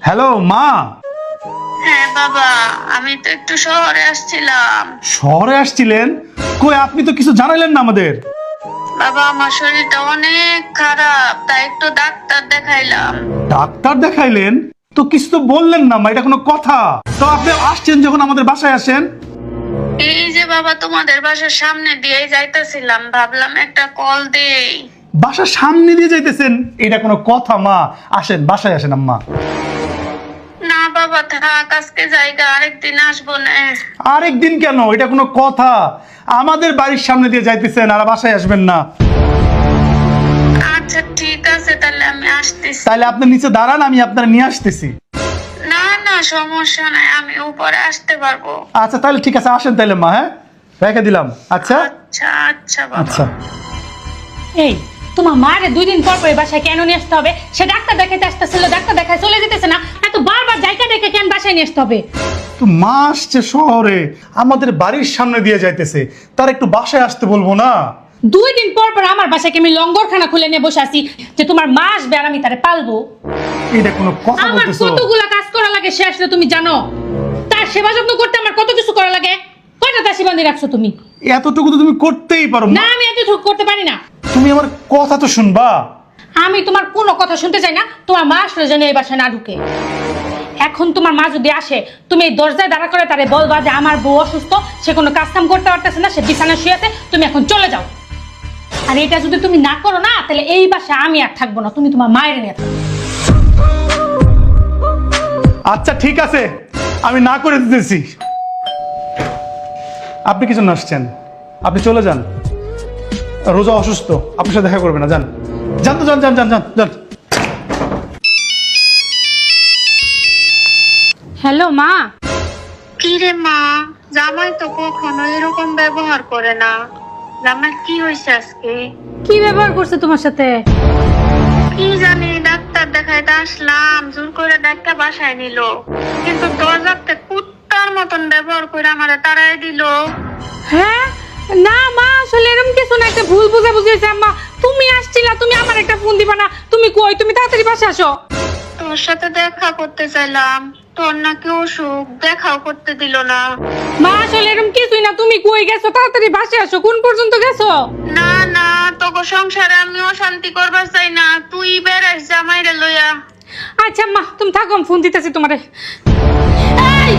Hello মা। হ্যাঁ বাবা, আমি তো একটু শহরে আসছিলাম। শহরে আসছিলেন? কই আপনি তো কিছু জানাইলেন না আমাদের। বাবা, আমার শরীরটা অনেক খারাপ, তাই একটু ডাক্তার দেখাইলাম। ডাক্তার দেখাইলেন? তো কিছু তো বললেন না মা, এটা কোনো কথা? তো আপনি আসছেন যখন আমাদের বাসায় আসেন। এই যে বাবা, তোমাদের বাসার সামনে দিয়ে যাইতেছিলাম, ভাবলাম একটা কল দেই। বাসার সামনে দিয়ে যাইতেছেন? এটা কোনো কথা মা? আসেন বাসায় আসেন আম্মা। না বাবা থাক, আজকে জায়গা, আরেকদিন আসবো না। আরেকদিন কেন? এটা কোনো কথা? আমাদের বাড়ির সামনে দিয়ে যাইতেছেন আর বাসায় আসবেন না? আচ্ছা ঠিক আছে, তাহলে আমি আসতেছি। তাহলে আপনি নিচে দাঁড়ান, আমি আপনার নিয়ে আসতেছি। না না, সমস্যা নাই, আমি উপরে আসতে পারবো। আচ্ছা তাহলে ঠিক আছে, আসেন তাহলে মা। হ্যাঁ, রেখে দিলাম। আচ্ছা আচ্ছা আচ্ছা বাবা। আচ্ছা। এই তোমার মারে 2 দিন পর পর এই বাসায় কেন নিয়ে আসতে হবে? সে ডাক্তার দেখাইতে আসতেছিল, ডাক্তার দেখায় চলে যেতেছে না, এত বারবার জায়গা দেখে কেন বাসায় নিয়ে আসতে হবে? তো মা আসছে শহরে, আমাদের বাড়ির সামনে দিয়ে যাইতেছে, তার একটু বাসায় আসতে বলবো না? 2 দিন পর পর আমার বাসায় আমি লঙ্গরখানা খুলে নিয়ে বসে আছি যে তোমার মা আসবে আর আমি তারে পালবো। এটা কোনো কথা আমার বলতেছো? কতগুলা কাজ করা লাগে সে আসলে তুমি জানো? তার সেবা যত্ন করতে আমার কত কিছু করা লাগে। কয়টা দাসী বান্ধি রাখছো তুমি? এতটুকু তো তুমি করতেই পারো না, মা। আমি এতটুকু করতে পারি না। তুমি আমার কথা তো শুনবা। আমি তোমার কোনো কথা শুনতে চাই না। তোমার মা আসলে যেন এই বাসায় না ঢুকে। এখন তোমার মা যদি আসে, তুমি এই দরজায় দাঁড়া করে তারে বলবা যে আমার বউ অসুস্থ, সে কোনো কাজ কাম করতে পারতেছে না, সে বিছানায় শুয়ে আছে, তুমি এখন চলে যাও। আর এটা যদি তুমি না করো না, তাহলে এই বাসায় আমি আর থাকবো না, তুমি তোমার মায়ের নিয়ে থাকো। আচ্ছা ঠিক আছে, আমি না করে দিতেছি। আপনি কি জন্য আসছেন? আপনি চলে যান। রোজা অসুস্থ, আপনার সাথে দেখা করবে না। যান যান তো, যান যান যান যান যান। হ্যালো মা। কি রে মা, জামাই তো কখনো এরকম ব্যবহার করে না। জামাই কি হয়েছে আজকে? কি ব্যবহার করছে তোমার সাথে? কি জানি, ডাক্তার দেখাইতে আসলাম, জোর করে ডাক্তার বাসায় নিল, কিন্তু দরজাতে কুত্তার মতন ব্যবহার করে আমারে তাড়াই দিল। হ্যাঁ না মা, আসলে এরকম কিছু না, একটা ভুল বুঝাবুঝি হয়েছে। আম্মা তুমি আসছিলা, তুমি আমার একটা ফোন দিবা না? তুমি কই? তুমি তাড়াতাড়ি বাসা আসো। তোর সাথে দেখা করতে চাইলাম, তোর নাকি অসুখ, দেখাও করতে দিল না। মা আসলে এরকম কিছুই না, তুমি কই গেছো? তাড়াতাড়ি বাসে আসো। কোন পর্যন্ত গেছো? না না, তোকে সংসারে আমি অশান্তি করবার চাই না, তুই বেড়াস জামাইরে লইয়া। আচ্ছা মা তুমি থাকো, আমি ফোন দিতেছি তোমারে। এই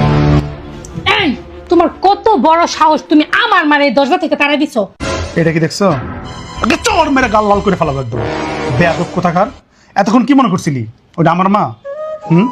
এই তোমার কত বড় সাহস, তুমি আমার মারে দরজা থেকে তাড়াই দিছো? এটা কি দেখছো? ওকে চর মেরে গাল লাল করে ফেলাবো একদম। বেয়াদব কোথাকার। এতক্ষণ কি মনে করছিলি ওটা আমার মা? হুম।